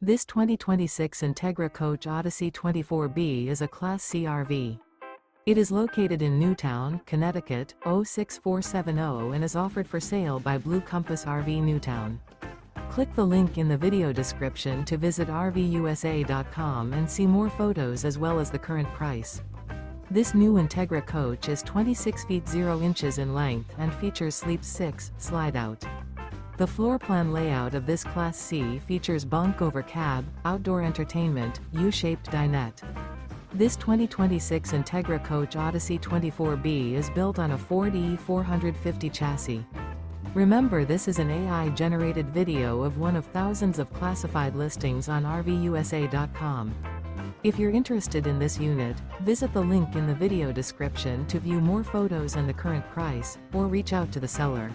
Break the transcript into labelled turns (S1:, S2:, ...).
S1: This 2026 Entegra Coach Odyssey 24B is a Class C RV. It is located in Newtown, Connecticut, 06470 and is offered for sale by Blue Compass RV Newtown. Click the link in the video description to visit RVUSA.com and see more photos as well as the current price. This new Entegra Coach is 26 feet 0 inches in length and features Sleep 6 Slideout. The floor plan layout of this Class C features bunk over cab, outdoor entertainment, U-shaped dinette. This 2026 Entegra Coach Odyssey 24B is built on a Ford E450 chassis. Remember, this is an AI-generated video of one of thousands of classified listings on RVUSA.com. If you're interested in this unit, visit the link in the video description to view more photos and the current price, or reach out to the seller.